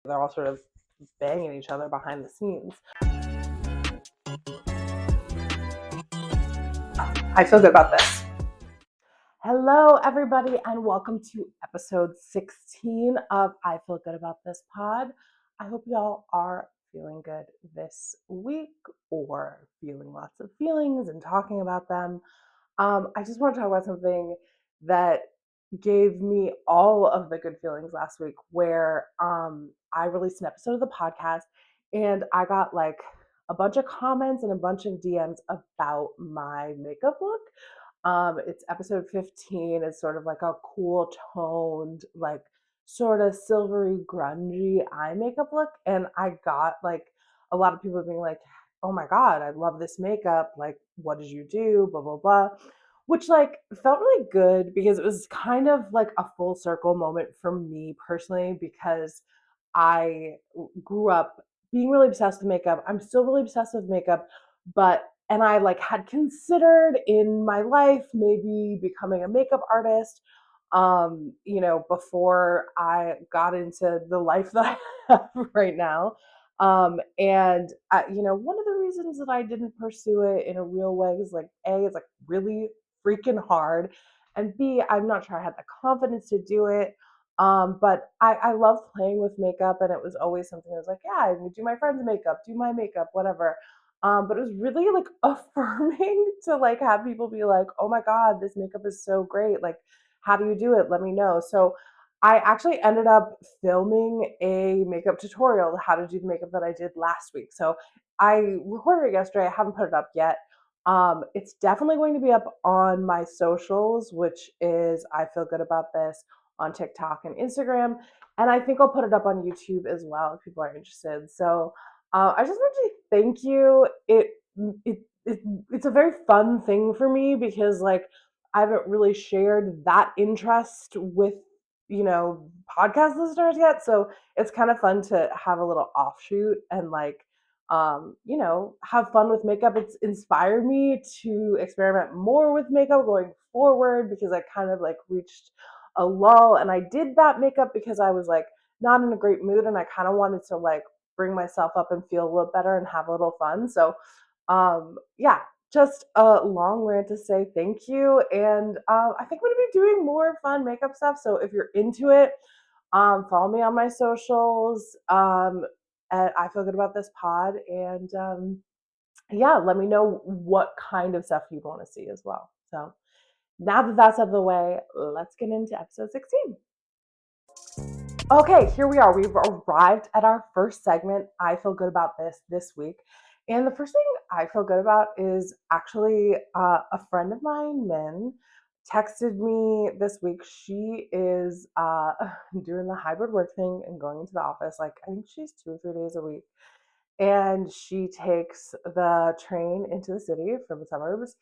They're all sort of banging each other behind the scenes. I feel good about this. Hello, everybody, and welcome to episode 16 of I Feel Good About This pod. I hope y'all are feeling good this week or feeling lots of feelings and talking about them. I just want to talk about something that gave me all of the good feelings last week, where I released an episode of the podcast and I got like a bunch of comments and a bunch of DMs about my makeup look. It's episode 15. It's sort of like a cool toned, like sort of silvery, grungy eye makeup look. And I got like a lot of people being like, oh my God, I love this makeup. Like, what did you do? Blah, blah, blah. Which like felt really good because it was kind of like a full circle moment for me personally, because I grew up being really obsessed with makeup. I'm still really obsessed with makeup, but and I like had considered in my life maybe becoming a makeup artist, before I got into the life that I have right now. One of the reasons that I didn't pursue it in a real way is like A, it's like really freaking hard, and B, I'm not sure I had the confidence to do it. But I love playing with makeup, and it was always something I was like, yeah, I would do my friend's makeup, do my makeup, whatever. But it was really like affirming to like have people be like, oh my God, this makeup is so great. Like, how do you do it? Let me know. So I actually ended up filming a makeup tutorial, how to do the makeup that I did last week. So I recorded it yesterday. I haven't put it up yet. It's definitely going to be up on my socials, which is I Feel Good About This on TikTok and Instagram. And I think I'll put it up on YouTube as well if people are interested. So I just want to thank you. It's a very fun thing for me because like I haven't really shared that interest with podcast listeners yet. So it's kind of fun to have a little offshoot and like have fun with makeup. It's inspired me to experiment more with makeup going forward because I kind of like reached a lull, and I did that makeup because I was like not in a great mood and I kind of wanted to like bring myself up and feel a little better and have a little fun. So yeah, just a long rant to say thank you. And I think I'm going to be doing more fun makeup stuff. So if you're into it, follow me on my socials. And I Feel Good About This pod. And yeah, let me know what kind of stuff you want to see as well. So now that that's out of the way, let's get into episode 16. Okay, here we are. We've arrived at our first segment. I feel good about this week. And the first thing I feel good about is actually a friend of mine, Min, texted me this week. She is doing the hybrid work thing and going into the office. Like, I think she's 2 or 3 days a week. And she takes the train into the city from the suburbs.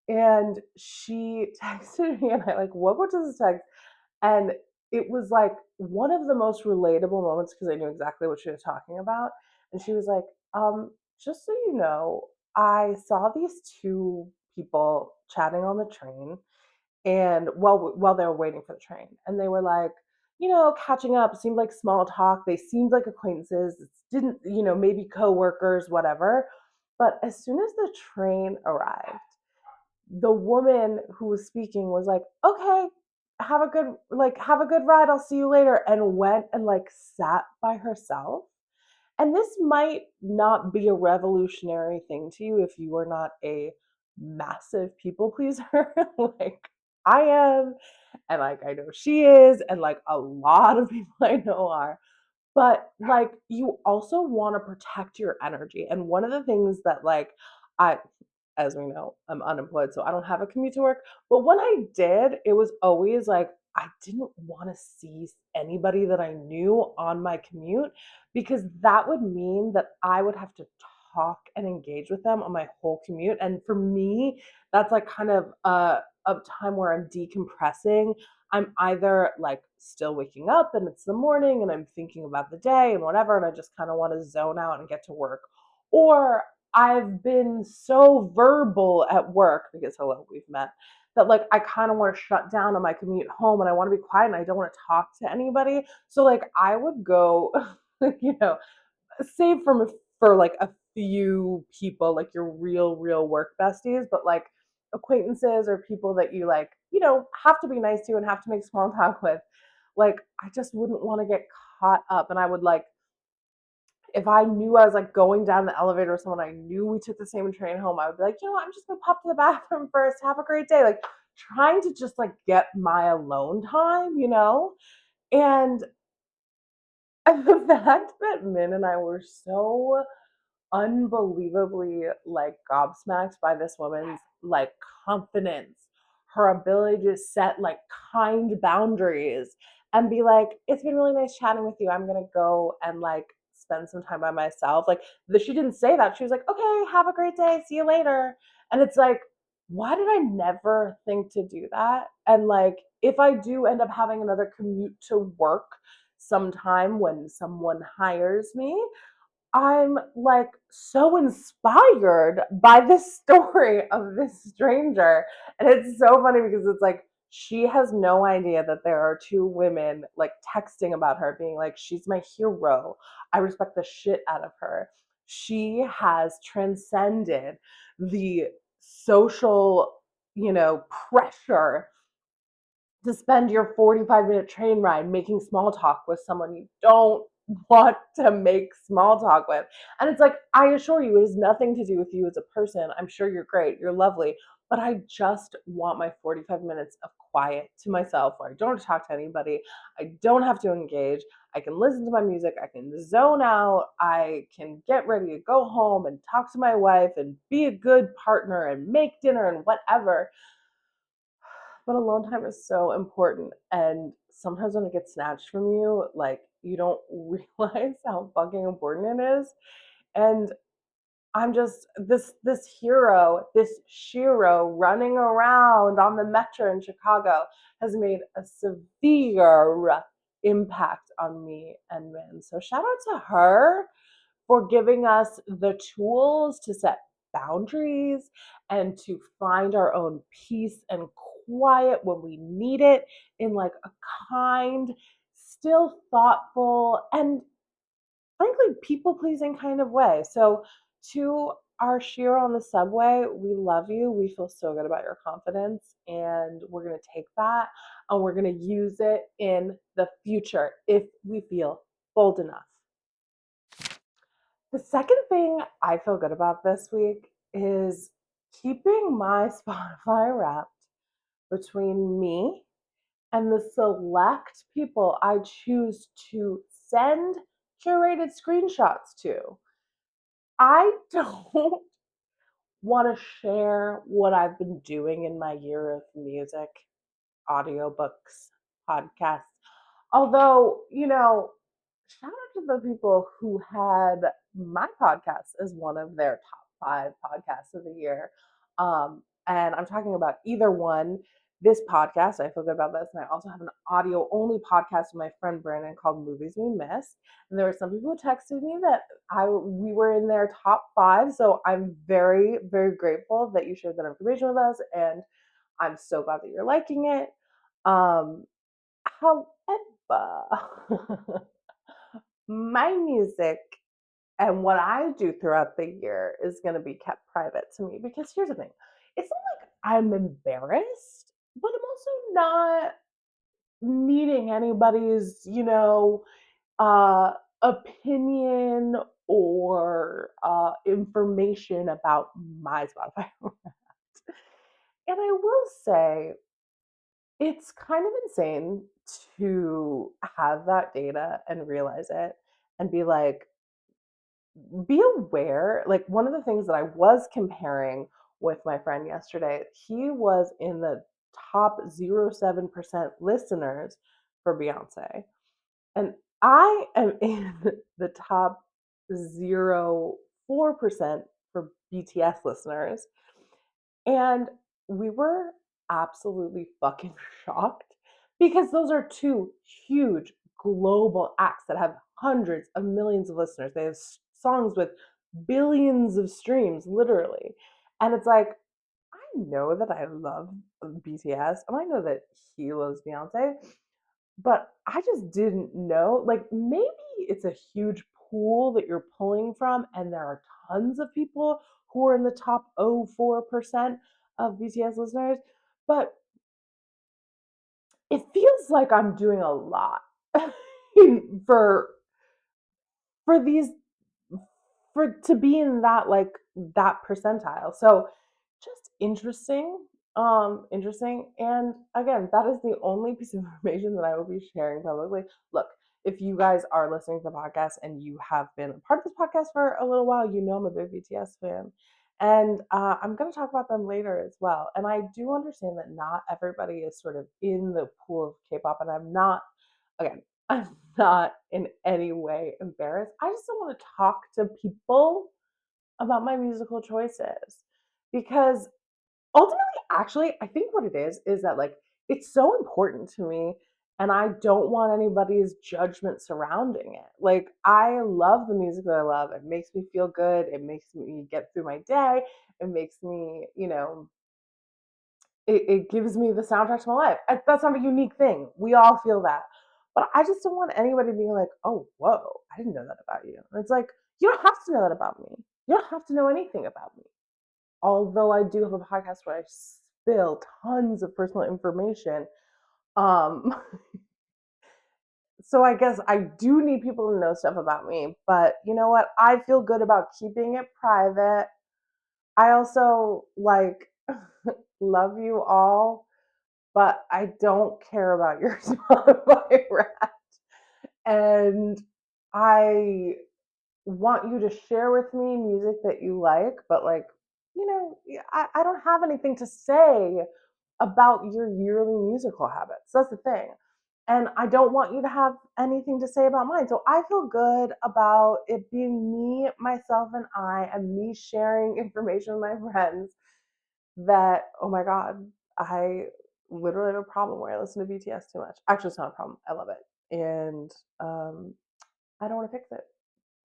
And she texted me, and I like woke up to this text, and it was like one of the most relatable moments because I knew exactly what she was talking about. And she was like, just so you know, I saw these two people chatting on the train, and while they were waiting for the train, and they were like, catching up, seemed like small talk. They seemed like acquaintances. It didn't, maybe coworkers, whatever. But as soon as the train arrived, the woman who was speaking was like, okay, have a good ride, I'll see you later, and went and like sat by herself. And this might not be a revolutionary thing to you if you are not a massive people pleaser like I am, and like I know she is, and like a lot of people I know are. But like you also want to protect your energy. And one of the things that like I as we know, I'm unemployed, so I don't have a commute to work. But when I did, it was always like I didn't want to see anybody that I knew on my commute, because that would mean that I would have to talk and engage with them on my whole commute. And for me, that's like kind of a time where I'm decompressing. I'm either like still waking up and it's the morning and I'm thinking about the day and whatever, and I just kind of want to zone out and get to work. Or I've been so verbal at work because hello, we've met, that like I kind of want to shut down on my commute home and I want to be quiet and I don't want to talk to anybody. So like I would go you know, save for like a few people, like your real work besties, but like acquaintances or people that you like, have to be nice to and have to make small talk with. Like, I just wouldn't want to get caught up. And I would like, if I knew I was like going down the elevator with someone, I knew we took the same train home, I would be like, I'm just gonna pop to the bathroom first. Have a great day. Like, trying to just like get my alone time. And the fact that Min and I were so unbelievably like gobsmacked by this woman's like confidence, her ability to set like kind boundaries and be like, it's been really nice chatting with you. I'm gonna go and like spend some time by myself. Like, she didn't say that. She was like, okay, have a great day. See you later. And it's like, why did I never think to do that? And like, if I do end up having another commute to work sometime when someone hires me, I'm like so inspired by this story of this stranger. And it's so funny because it's like she has no idea that there are two women like texting about her, being like, she's my hero. I respect the shit out of her. She has transcended the social, pressure to spend your 45-minute train ride making small talk with someone you don't want to make small talk with. And it's like, I assure you, it has nothing to do with you as a person. I'm sure you're great, you're lovely, but I just want my 45 minutes of quiet to myself where I don't have to talk to anybody. I don't have to engage. I can listen to my music. I can zone out. I can get ready to go home and talk to my wife and be a good partner and make dinner and whatever. But alone time is so important. And sometimes when it gets snatched from you, like, you don't realize how fucking important it is. And I'm just this hero, this Shiro running around on the metro in Chicago has made a severe impact on me and Min. So shout out to her for giving us the tools to set boundaries and to find our own peace and quiet when we need it in like a kind, still thoughtful, and frankly people pleasing kind of way. So to our Shira on the subway, we love you. We feel so good about your confidence, and we're going to take that and we're going to use it in the future if we feel bold enough. The second thing I feel good about this week is keeping my Spotify wrapped between me and the select people I choose to send curated screenshots to. I don't want to share what I've been doing in my year of music, audiobooks, podcasts. Although, shout out to the people who had my podcast as one of their top 5 podcasts of the year. And I'm talking about either one. This podcast, I feel good about this. And I also have an audio only podcast with my friend Brandon called Movies We Missed. And there were some people who texted me that we were in their top 5. So I'm very, very grateful that you shared that information with us. And I'm so glad that you're liking it. Um, However, my music and what I do throughout the year is going to be kept private to me, because here's the thing. It's not like I'm embarrassed, but I'm also not needing anybody's, uh, opinion or information about my Spotify. And I will say, it's kind of insane to have that data and realize it and be like, be aware. Like, one of the things that I was comparing with my friend yesterday, he was in the top 0.7% listeners for Beyonce. And I am in the top 0.4% for BTS listeners. And we were absolutely fucking shocked, because those are two huge global acts that have hundreds of millions of listeners. They have songs with billions of streams, literally. And it's like, I know that I love BTS and I know that he loves Beyonce, but I just didn't know. Like maybe it's a huge pool that you're pulling from, and there are tons of people who are in the top 0.04% of BTS listeners, but it feels like I'm doing a lot for for these for to be in that that percentile. So just interesting. And again, that is the only piece of information that I will be sharing publicly. Look, if you guys are listening to the podcast and you have been a part of this podcast for a little while, you know I'm a big BTS fan. And I'm going to talk about them later as well. And I do understand that not everybody is sort of in the pool of K-pop, and again, I'm not in any way embarrassed. I just don't want to talk to people about my musical choices because ultimately, actually, I think what it is that like it's so important to me and I don't want anybody's judgment surrounding it. Like I love the music that I love. It makes me feel good. It makes me get through my day. It makes me, it gives me the soundtrack to my life. That's not a unique thing. We all feel that. But I just don't want anybody being like, oh, whoa, I didn't know that about you. And it's like, you don't have to know that about me. You don't have to know anything about me. Although I do have a podcast where I spill tons of personal information. Um, so I guess I do need people to know stuff about me. But you know what? I feel good about keeping it private. I also like love you all, but I don't care about your Spotify rap. And I want you to share with me music that you like, but like, I don't have anything to say about your yearly musical habits. That's the thing. And I don't want you to have anything to say about mine. So I feel good about it being me, myself, and me sharing information with my friends that, oh my God, I literally have a problem where I listen to BTS too much. Actually, it's not a problem. I love it. And I don't want to fix it.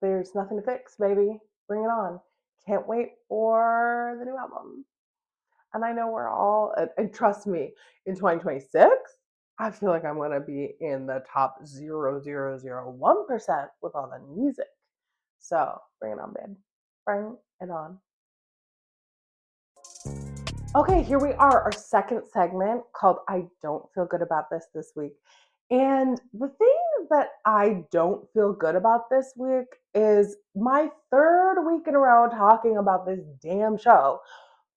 There's nothing to fix, baby. Bring it on. Can't wait for the new album. And I know we're all, and trust me, in 2026, I feel like I'm going to be in the top 0.0001% with all the music. So bring it on, babe. Bring it on. Okay, here we are, our second segment called I Don't Feel Good About This week. And the thing that I don't feel good about this week is my third week in a row talking about this damn show.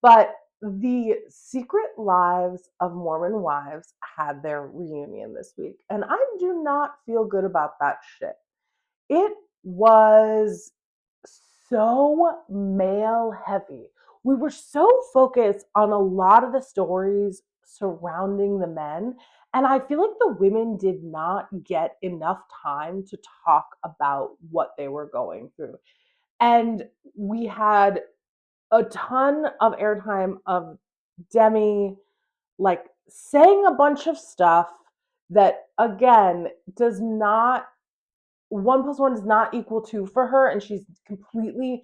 But the Secret Lives of Mormon Wives had their reunion this week, and I do not feel good about that shit. It was so male heavy. We were so focused on a lot of the stories surrounding the men. And I feel like the women did not get enough time to talk about what they were going through. And we had a ton of airtime of Demi like saying a bunch of stuff that again does not 1 plus 1 does not equal 2 for her, and she's completely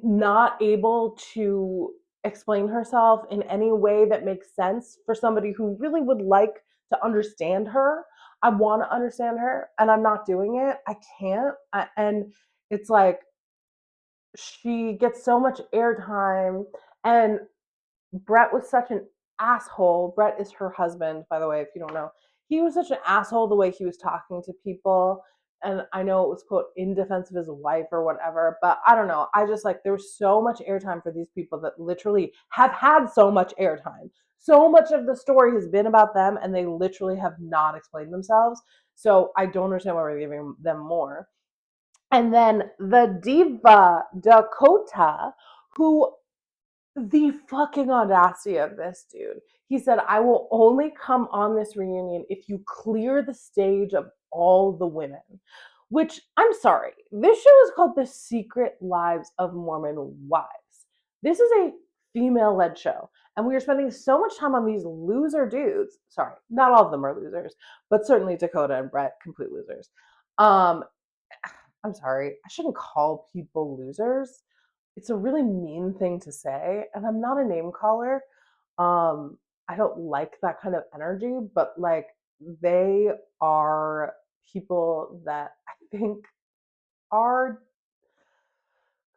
not able to explain herself in any way that makes sense for somebody who really would like to understand her. I want to understand her, and I'm not doing it. I can't. And it's like she gets so much airtime, and Brett was such an asshole. Brett is her husband, by the way, if you don't know. He was such an asshole the way he was talking to people. And I know it was, quote, in defense of his wife or whatever, but I don't know. I just like, there was so much airtime for these people that literally have had so much airtime. So much of the story has been about them, and they literally have not explained themselves. So I don't understand why we're giving them more. And then the diva Dakota, who the fucking audacity of this dude. He said, I will only come on this reunion if you clear the stage of all the women. Which, I'm sorry, this show is called The Secret Lives of Mormon Wives. This is a female led show. And we are spending so much time on these loser dudes. Sorry, not all of them are losers, but certainly Dakota and Brett, complete losers. Um, I'm sorry, I shouldn't call people losers. It's a really mean thing to say, and I'm not a name caller. I don't like that kind of energy, but like they are people that I think are,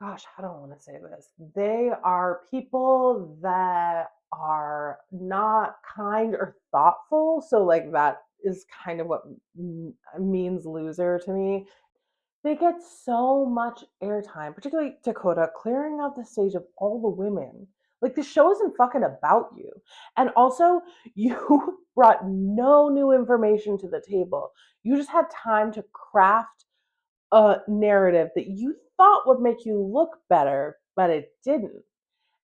gosh, how do I want to say this? They are people that are not kind or thoughtful. So, like, that is kind of what means loser to me. They get so much airtime, particularly Dakota, clearing out the stage of all the women. Like, the show isn't fucking about you. And also, you brought no new information to the table. You just had time to craft a narrative that you thought would make you look better, but it didn't.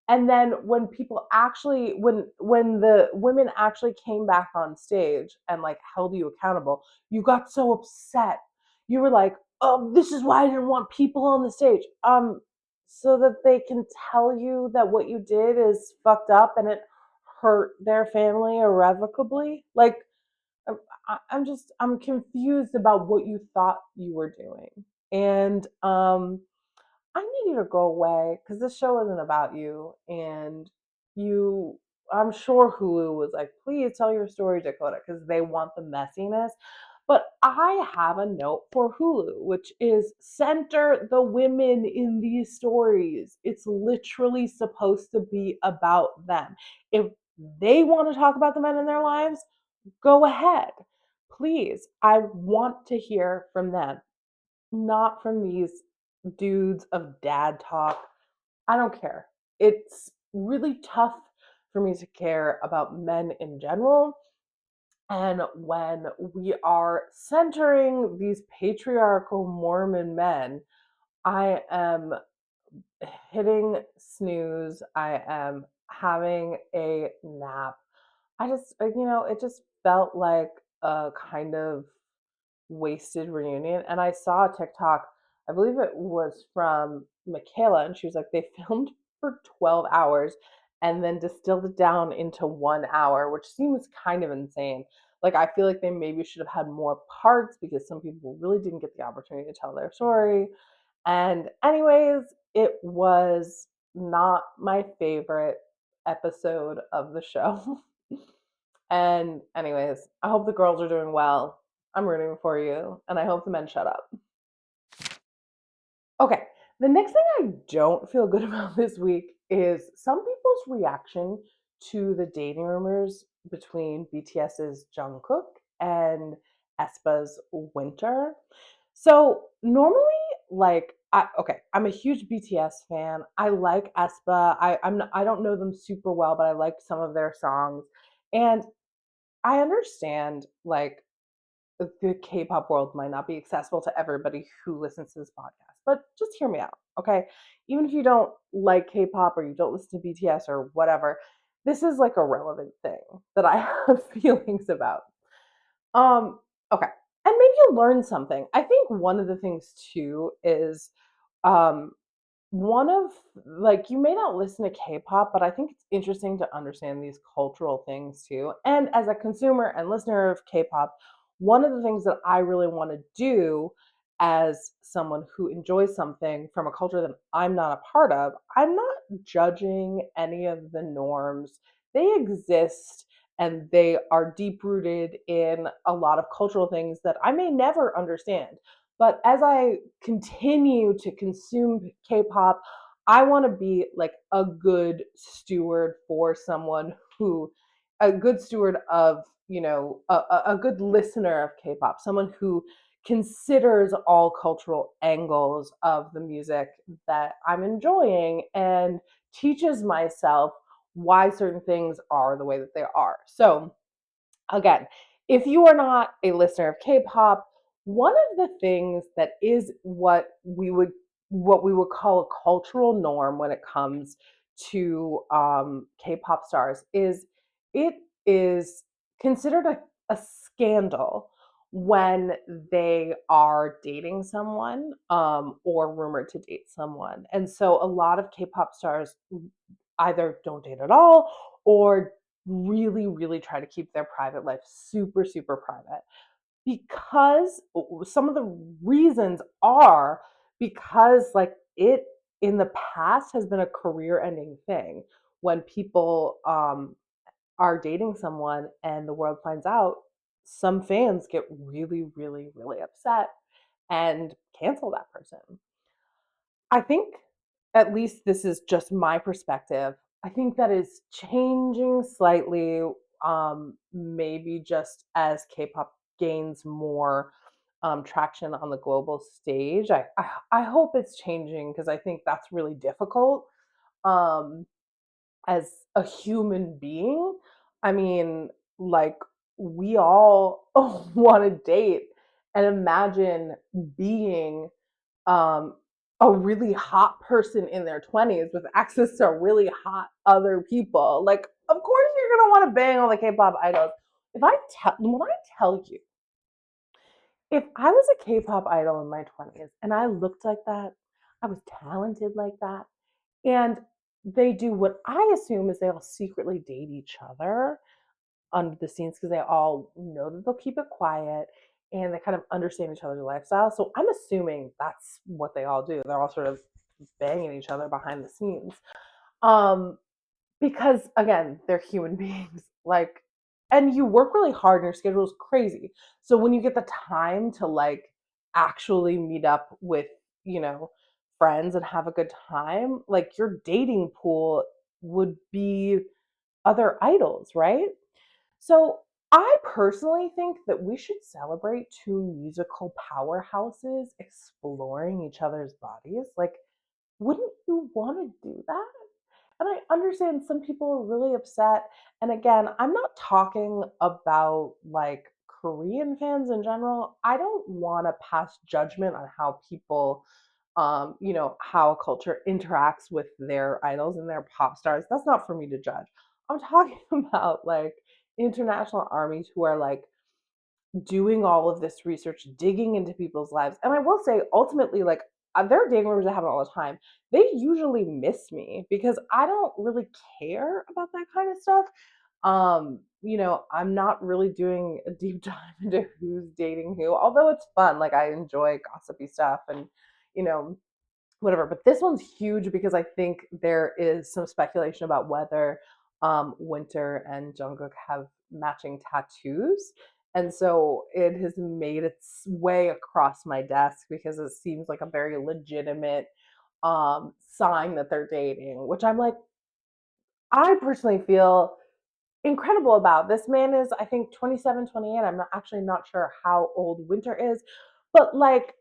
And then when people actually, when the women actually came back on stage and like held you accountable, you got so upset. You were like, "Oh, this is why I didn't want people on the stage." So that they can tell you that what you did is fucked up and it hurt their family irrevocably. Like, I'm confused about what you thought you were doing. And I need you to go away because this show isn't about you. And you, I'm sure Hulu was like, please tell your story, Dakota, because they want the messiness. But I have a note for Hulu, which is center the women in these stories. It's literally supposed to be about them. If they want to talk about the men in their lives, go ahead. Please, I want to hear from them, not from these dudes of dad talk. I don't care. It's really tough for me to care about men in general. And when we are centering these patriarchal Mormon men, I am hitting snooze. I am having a nap. It just felt like a kind of wasted reunion. And I saw a TikTok, I believe it was from Michaela, and she was like, they filmed for 12 hours and then distilled it down into 1 hour, which seems kind of insane. Like, I feel like they maybe should have had more parts because some people really didn't get the opportunity to tell their story. And, anyways, it was not my favorite episode of the show. And, anyways, I hope the girls are doing well. I'm rooting for you, and I hope the men shut up. Okay, the next thing I don't feel good about this week is some people's reaction to the dating rumors between BTS's Jungkook and aespa's Winter. So normally, I'm a huge BTS fan. I like aespa. I don't know them super well, but I like some of their songs, and I understand like the K-pop world might not be accessible to everybody who listens to this podcast, but just hear me out, okay? Even if you don't like K-pop or you don't listen to BTS or whatever, this is like a relevant thing that I have feelings about. Okay. And maybe you'll learn something. I think one of the things too is um one of like, you may not listen to K-pop, but I think it's interesting to understand these cultural things too. And as a consumer and listener of K-pop, one of the things that I really want to do as someone who enjoys something from a culture that I'm not a part of, I'm not judging any of the norms. They exist and they are deep rooted in a lot of cultural things that I may never understand. But as I continue to consume K-pop, I want to be like a good steward for someone who, a good steward of, a good listener of K-pop, someone who considers all cultural angles of the music that I'm enjoying and teaches myself why certain things are the way that they are. So, again, if you are not a listener of K-pop, one of the things that is what we would call a cultural norm when it comes to K-pop stars is it is considered a scandal when they are dating someone or rumored to date someone. And so a lot of K-pop stars either don't date at all or really, really try to keep their private life super, super private because some of the reasons are because, like, it in the past has been a career ending thing when people are dating someone and the world finds out. some fans get really, really, really upset and cancel that person. I think, at least this is just my perspective, I think that is changing slightly, maybe just as K-pop gains more traction on the global stage. I hope it's changing because I think that's really difficult. Um, as a human being. I mean, like, we all want to date and imagine being um, a really hot person in their 20s with access to really hot other people. Like, of course, you're going to want to bang all the K pop idols. When I tell you, if I was a K pop idol in my 20s and I looked like that, I was talented like that, and they do what I assume is they all secretly date each other under the scenes because they all know that they'll keep it quiet and they kind of understand each other's lifestyle. So I'm assuming that's what they all do. They're all sort of banging each other behind the scenes. Um, because again, they're human beings. Like, and you work really hard and your schedule is crazy. So when you get the time to like actually meet up with, you know, friends and have a good time, like your dating pool would be other idols, right? So I personally think that we should celebrate two musical powerhouses exploring each other's bodies. Like, wouldn't you want to do that? And I understand some people are really upset. And again, I'm not talking about like Korean fans in general. I don't want to pass judgment on how people, how culture interacts with their idols and their pop stars. That's not for me to judge. I'm talking about like international armies who are like doing all of this research, digging into people's lives. And I will say, ultimately, like, there are dating rumors that happen all the time. They usually miss me because I don't really care about that kind of stuff. I'm not really doing a deep dive into who's dating who, although it's fun. Like, I enjoy gossipy stuff and, you know, whatever. But this one's huge because I think there is some speculation about whether Winter and Jungkook have matching tattoos. And so it has made its way across my desk because it seems like a very legitimate sign that they're dating, which I'm like, I personally feel incredible about. This man is, I think, 27, 28. I'm not actually not sure how old Winter is, but like,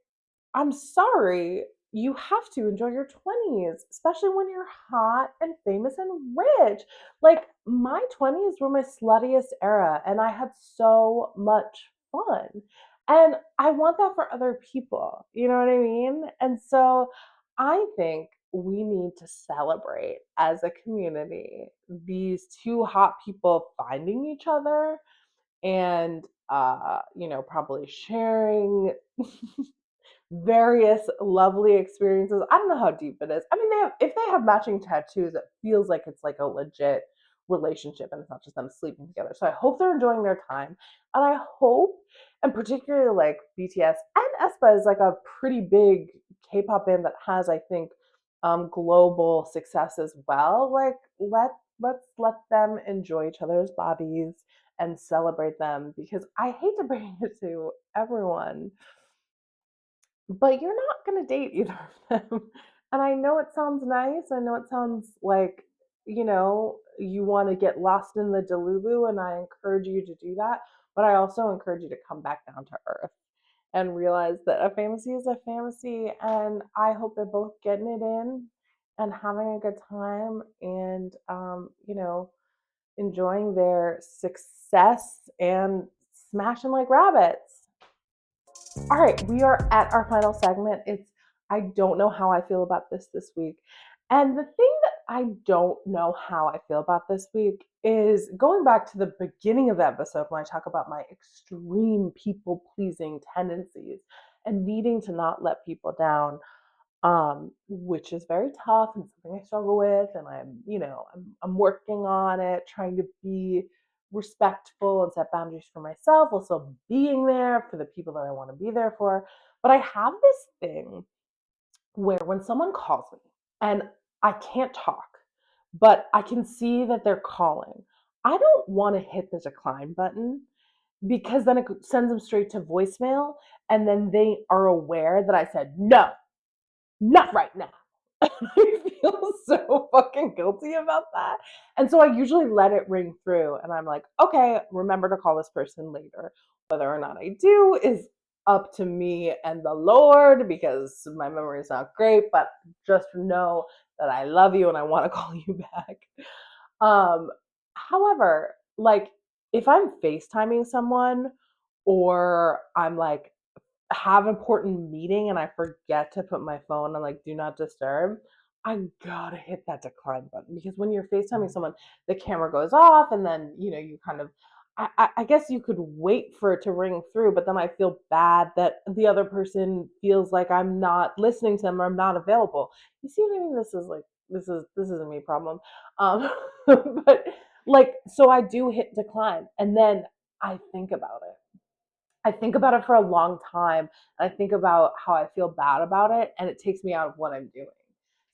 I'm sorry, you have to enjoy your 20s, especially when you're hot and famous and rich. Like, my 20s were my sluttiest era, and I had so much fun. And I want that for other people. You know what I mean? And so I think we need to celebrate as a community these two hot people finding each other and probably sharing various lovely experiences. I don't know how deep it is. I mean, if they have matching tattoos, it feels like it's like a legit relationship and it's not just them sleeping together. So I hope they're enjoying their time. And I hope, and particularly like BTS and aespa is like a pretty big K-pop band that has, I think, global success as well. Like, let's let them enjoy each other's bodies and celebrate them because I hate to bring it to everyone, but you're not going to date either of them. And I know it sounds nice. I know it sounds like, you want to get lost in the delulu, and I encourage you to do that. But I also encourage you to come back down to earth and realize that a fantasy is a fantasy. And I hope they're both getting it in and having a good time and, enjoying their success and smashing like rabbits. All right, we are at our final segment. I don't know how I feel about this week. And the thing that I don't know how I feel about this week is going back to the beginning of the episode when I talk about my extreme people pleasing tendencies and needing to not let people down, which is very tough and something I struggle with. And I'm working on it, trying to be respectful and set boundaries for myself, also being there for the people that I want to be there for. But I have this thing where when someone calls me and I can't talk, but I can see that they're calling, I don't want to hit the decline button because then it sends them straight to voicemail, and then they are aware that I said no, not right now. I feel so fucking guilty about that. And so I usually let it ring through and I'm like, okay, remember to call this person later. Whether or not I do is up to me and the Lord because my memory is not great, but just know that I love you and I want to call you back. Um, However, like if I'm FaceTiming someone or I'm like have an important meeting and I forget to put my phone on like do not disturb, I gotta hit that decline button because when you're FaceTiming someone, the camera goes off and then you kind of I guess you could wait for it to ring through, but then I feel bad that the other person feels like I'm not listening to them or I'm not available. You see what I mean? This is like this is a me problem. But like so I do hit decline and then I think about it. I think about it for a long time. And I think about how I feel bad about it, and it takes me out of what I'm doing.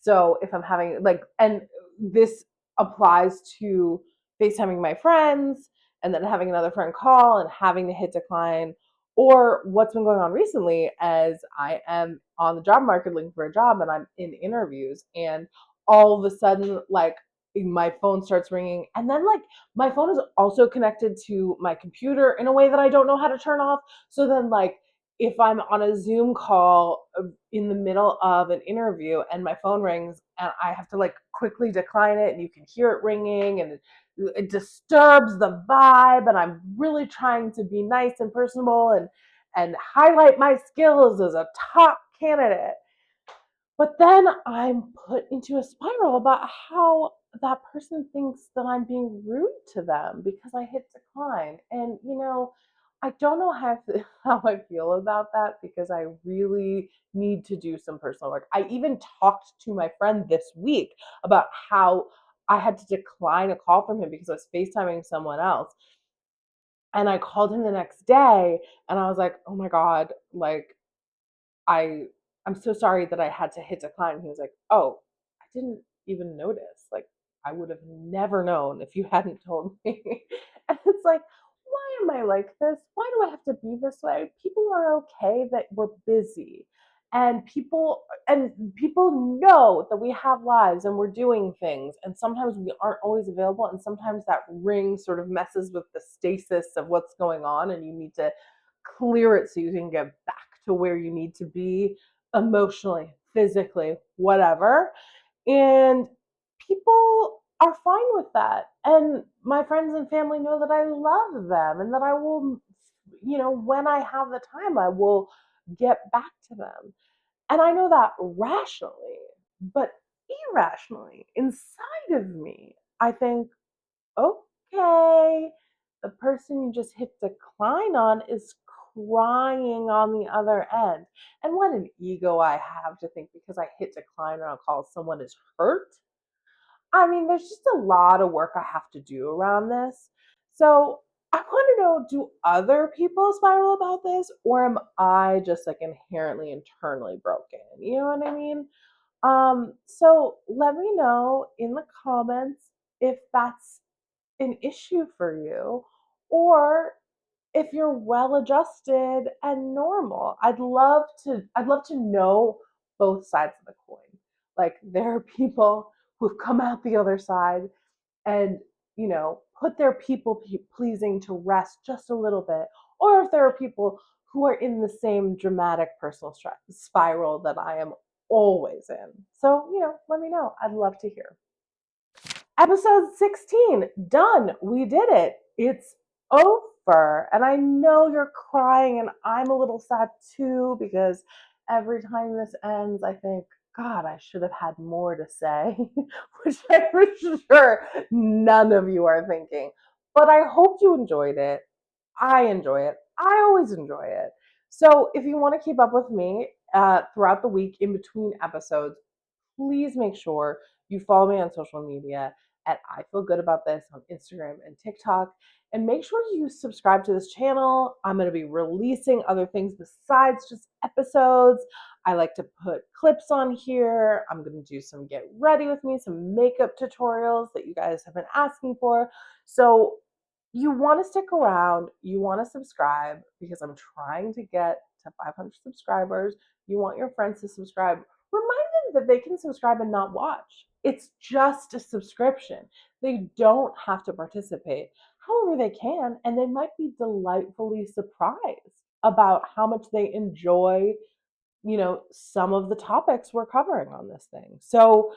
So if I'm having like, and this applies to FaceTiming my friends and then having another friend call and having to hit decline, or what's been going on recently as I am on the job market looking for a job and I'm in interviews, and all of a sudden, like, my phone starts ringing, and then like my phone is also connected to my computer in a way that I don't know how to turn off. So then, like, if I'm on a Zoom call in the middle of an interview and my phone rings and I have to like quickly decline it, and you can hear it ringing, and it disturbs the vibe. And I'm really trying to be nice and personable and highlight my skills as a top candidate. But then I'm put into a spiral about how that person thinks that I'm being rude to them because I hit decline. And, I don't know how I feel about that because I really need to do some personal work. I even talked to my friend this week about how I had to decline a call from him because I was FaceTiming someone else. And I called him the next day and I was like, oh my God, like, I I'm so sorry that I had to hit decline. He was like, "Oh, I didn't even notice. Like, I would have never known if you hadn't told me." And it's like, why am I like this? Why do I have to be this way? People are okay that we're busy. And people know that we have lives and we're doing things, and sometimes we aren't always available, and sometimes that ring sort of messes with the stasis of what's going on, and you need to clear it so you can get back to where you need to be emotionally, physically, whatever. And people are fine with that. And my friends and family know that I love them and that I will, when I have the time, I will get back to them. And I know that rationally, but irrationally, inside of me, I think, okay, the person you just hit decline on is crying on the other end. And what an ego I have to think because I hit decline on a call, someone is hurt. I mean, there's just a lot of work I have to do around this. So I want to know, do other people spiral about this, or am I just like inherently internally broken? You know what I mean? So let me know in the comments if that's an issue for you, or if you're well adjusted and normal. I'd love to know both sides of the coin. Like, there are people who've come out the other side and, put their people pleasing to rest just a little bit, or if there are people who are in the same dramatic personal spiral that I am always in. So, let me know. I'd love to hear. Episode 16, done. We did it. It's over. And I know you're crying, and I'm a little sad too because every time this ends, I think, God, I should have had more to say, which I'm sure none of you are thinking. But I hope you enjoyed it. I enjoy it. I always enjoy it. So if you want to keep up with me throughout the week in between episodes, please make sure you follow me on social media at I Feel Good About This on Instagram and TikTok. And make sure you subscribe to this channel. I'm going to be releasing other things besides just episodes. I like to put clips on here. I'm going to do some get ready with me, some makeup tutorials that you guys have been asking for. So you want to stick around, you want to subscribe because I'm trying to get to 500 subscribers. You want your friends to subscribe. Remind them that they can subscribe and not watch. It's just a subscription. They don't have to participate. However, they can, and they might be delightfully surprised about how much they enjoy, some of the topics we're covering on this thing. So,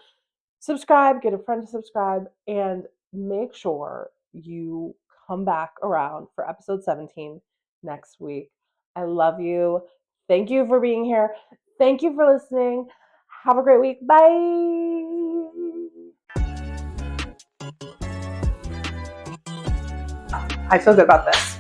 subscribe, get a friend to subscribe, and make sure you come back around for episode 17 next week. I love you. Thank you for being here. Thank you for listening. Have a great week. Bye. I feel good about this.